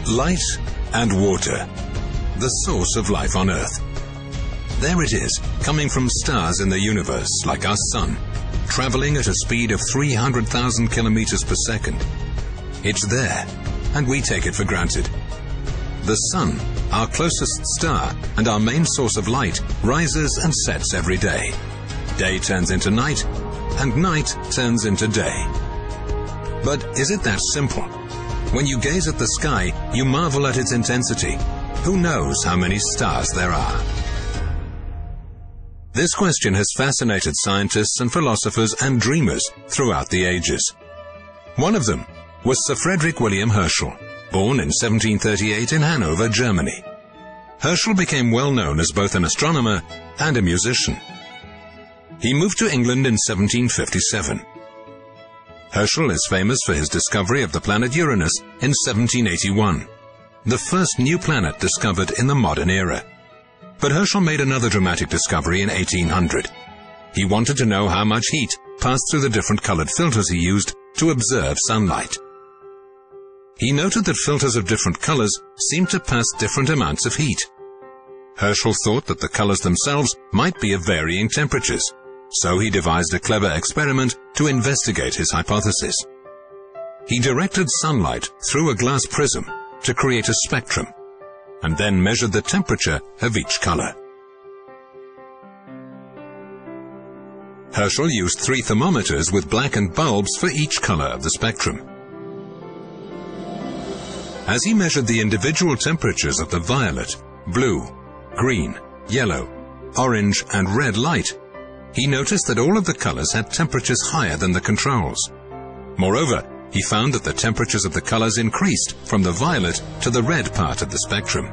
Light and water, the source of life on Earth. There it is, coming from stars in the universe like our Sun, traveling at a speed of 300,000 kilometers per second. It's there, and we take it for granted. The Sun, our closest star and our main source of light, rises and sets every day. Day turns into night, and night turns into day. But is it that simple? When you gaze at the sky, you marvel at its intensity. Who knows how many stars there are? This question has fascinated scientists and philosophers and dreamers throughout the ages. One of them was Sir Frederick William Herschel, born in 1738 in Hanover, Germany. Herschel became well known as both an astronomer and a musician. He moved to England in 1757. Herschel is famous for his discovery of the planet Uranus in 1781, the first new planet discovered in the modern era. But Herschel made another dramatic discovery in 1800. He wanted to know how much heat passed through the different colored filters he used to observe sunlight. He noted that filters of different colors seemed to pass different amounts of heat. Herschel thought that the colors themselves might be of varying temperatures, so he devised a clever experiment to investigate his hypothesis. He directed sunlight through a glass prism to create a spectrum, and then measured the temperature of each color. Herschel used 3 thermometers with blackened bulbs for each color of the spectrum. As he measured the individual temperatures of the violet, blue, green, yellow, orange, and red light, he noticed that all of the colors had temperatures higher than the controls. Moreover, he found that the temperatures of the colors increased from the violet to the red part of the spectrum.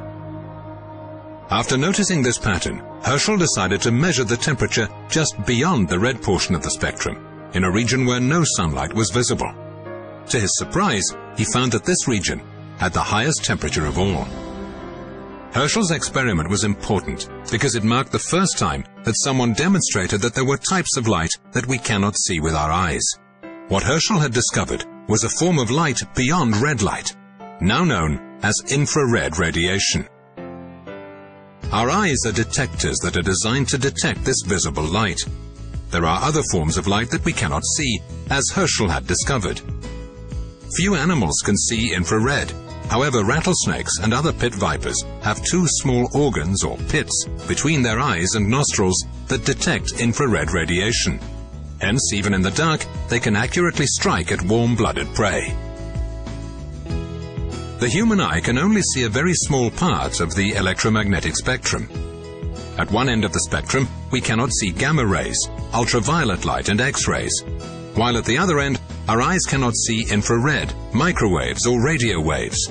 After noticing this pattern, Herschel decided to measure the temperature just beyond the red portion of the spectrum, in a region where no sunlight was visible. To his surprise, he found that this region had the highest temperature of all. Herschel's experiment was important because it marked the first time that someone demonstrated that there were types of light that we cannot see with our eyes. What Herschel had discovered was a form of light beyond red light, now known as infrared radiation. Our eyes are detectors that are designed to detect this visible light. There are other forms of light that we cannot see, as Herschel had discovered. Few animals can see infrared. However, rattlesnakes and other pit vipers have 2 small organs or pits between their eyes and nostrils that detect infrared radiation. Hence, even in the dark, they can accurately strike at warm-blooded prey. The human eye can only see a very small part of the electromagnetic spectrum. At one end of the spectrum, we cannot see gamma rays, ultraviolet light, and X-rays, while at the other end, our eyes cannot see infrared, microwaves, or radio waves.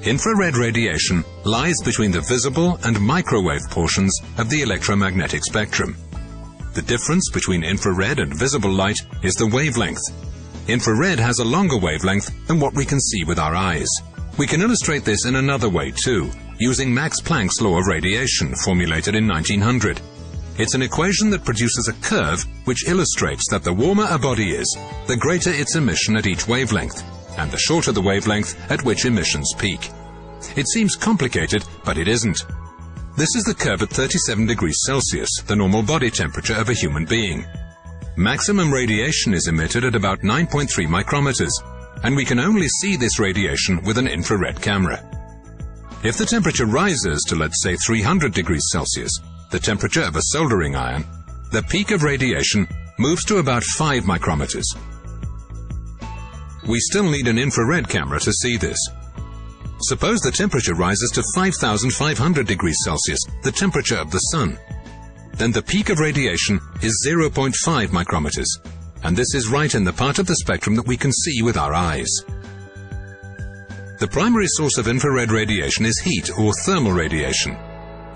Infrared radiation lies between the visible and microwave portions of the electromagnetic spectrum. The difference between infrared and visible light is the wavelength. Infrared has a longer wavelength than what we can see with our eyes. We can illustrate this in another way too, using Max Planck's law of radiation formulated in 1900. It's an equation that produces a curve which illustrates that the warmer a body is, the greater its emission at each wavelength, and the shorter the wavelength at which emissions peak. It seems complicated, but it isn't. This is the curve at 37 degrees Celsius, the normal body temperature of a human being. Maximum radiation is emitted at about 9.3 micrometers, and we can only see this radiation with an infrared camera. If the temperature rises to, let's say, 300 degrees Celsius, the temperature of a soldering iron, the peak of radiation moves to about 5 micrometers. We still need an infrared camera to see this. Suppose the temperature rises to 5,500 degrees Celsius, the temperature of the Sun. Then the peak of radiation is 0.5 micrometers, and this is right in the part of the spectrum that we can see with our eyes. The primary source of infrared radiation is heat or thermal radiation.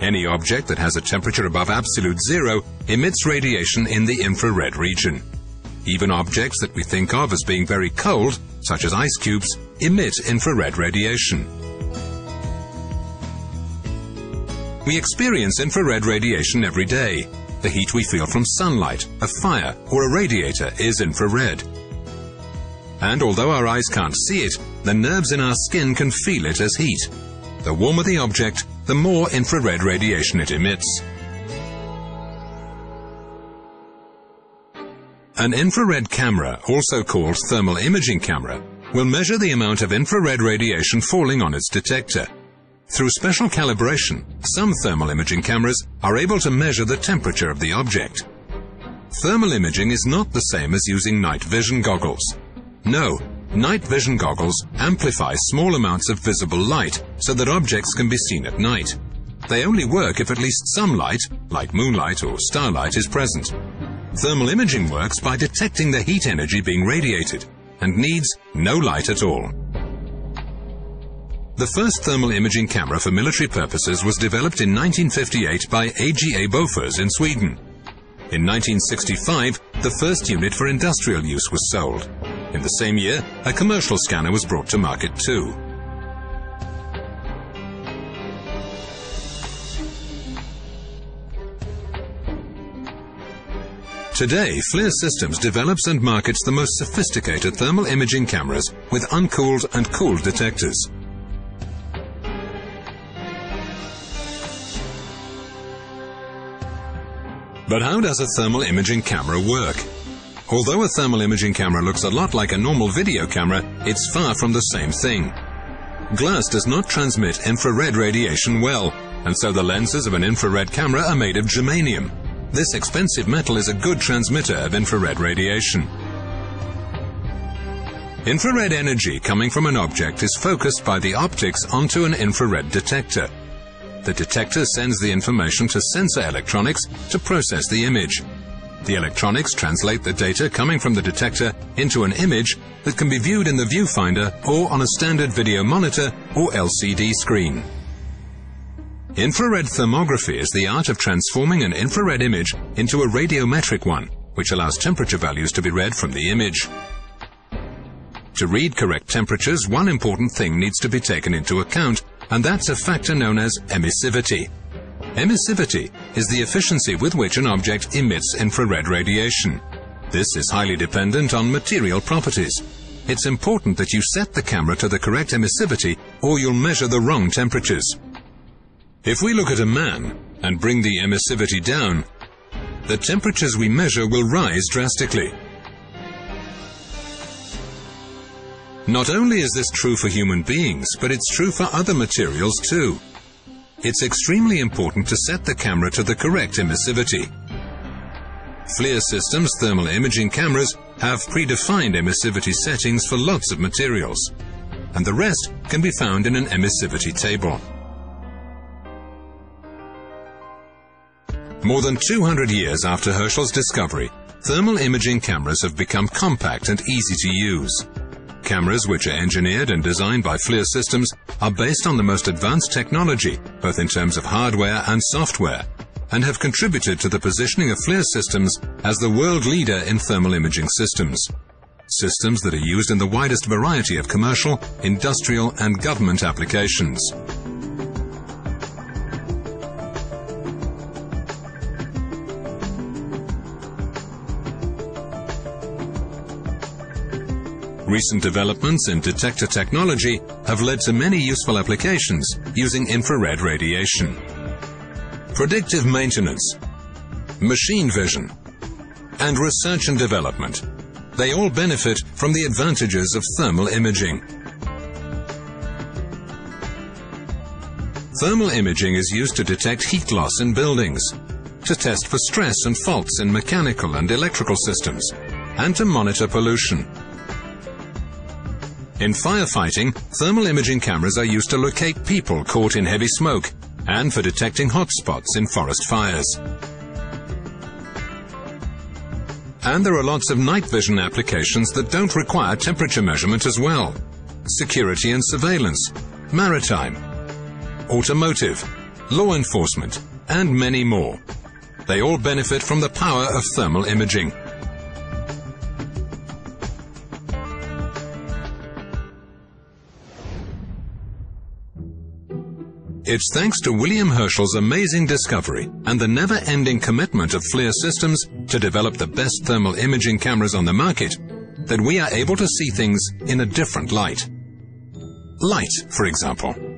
Any object that has a temperature above absolute zero emits radiation in the infrared region. Even objects that we think of as being very cold, such as ice cubes, emit infrared radiation. We experience infrared radiation every day. The heat we feel from sunlight, a fire, or a radiator is infrared. And although our eyes can't see it, the nerves in our skin can feel it as heat. The warmer the object, the more infrared radiation it emits. An infrared camera, also called thermal imaging camera, will measure the amount of infrared radiation falling on its detector. Through special calibration, some thermal imaging cameras are able to measure the temperature of the object. Thermal imaging is not the same as using night vision goggles. No, night vision goggles amplify small amounts of visible light so that objects can be seen at night. They only work if at least some light, like moonlight or starlight, is present. Thermal imaging works by detecting the heat energy being radiated and needs no light at all. The first thermal imaging camera for military purposes was developed in 1958 by AGA Bofors in Sweden. In 1965, the first unit for industrial use was sold. In the same year, a commercial scanner was brought to market too. Today, FLIR Systems develops and markets the most sophisticated thermal imaging cameras with uncooled and cooled detectors. But how does a thermal imaging camera work? Although a thermal imaging camera looks a lot like a normal video camera, it's far from the same thing. Glass does not transmit infrared radiation well, and so the lenses of an infrared camera are made of germanium. This expensive metal is a good transmitter of infrared radiation. Infrared energy coming from an object is focused by the optics onto an infrared detector. The detector sends the information to sensor electronics to process the image. The electronics translate the data coming from the detector into an image that can be viewed in the viewfinder or on a standard video monitor or LCD screen. Infrared thermography is the art of transforming an infrared image into a radiometric one, which allows temperature values to be read from the image. To read correct temperatures, one important thing needs to be taken into account, and that's a factor known as emissivity. Emissivity is the efficiency with which an object emits infrared radiation. This is highly dependent on material properties. It's important that you set the camera to the correct emissivity, or you'll measure the wrong temperatures. If we look at a man and bring the emissivity down, the temperatures we measure will rise drastically. Not only is this true for human beings, but it's true for other materials too. It's extremely important to set the camera to the correct emissivity. FLIR Systems thermal imaging cameras have predefined emissivity settings for lots of materials, and the rest can be found in an emissivity table. More than 200 years after Herschel's discovery, thermal imaging cameras have become compact and easy to use. Cameras which are engineered and designed by FLIR Systems are based on the most advanced technology, both in terms of hardware and software, and have contributed to the positioning of FLIR Systems as the world leader in thermal imaging systems. Systems that are used in the widest variety of commercial, industrial, and government applications. Recent developments in detector technology have led to many useful applications using infrared radiation. Predictive maintenance, machine vision, and research and development. They all benefit from the advantages of thermal imaging. Thermal imaging is used to detect heat loss in buildings, to test for stress and faults in mechanical and electrical systems, and to monitor pollution. In firefighting, thermal imaging cameras are used to locate people caught in heavy smoke and for detecting hotspots in forest fires. And there are lots of night vision applications that don't require temperature measurement as well. Security and surveillance, maritime, automotive, law enforcement, and many more. They all benefit from the power of thermal imaging. It's thanks to William Herschel's amazing discovery and the never-ending commitment of FLIR Systems to develop the best thermal imaging cameras on the market that we are able to see things in a different light. Light, for example.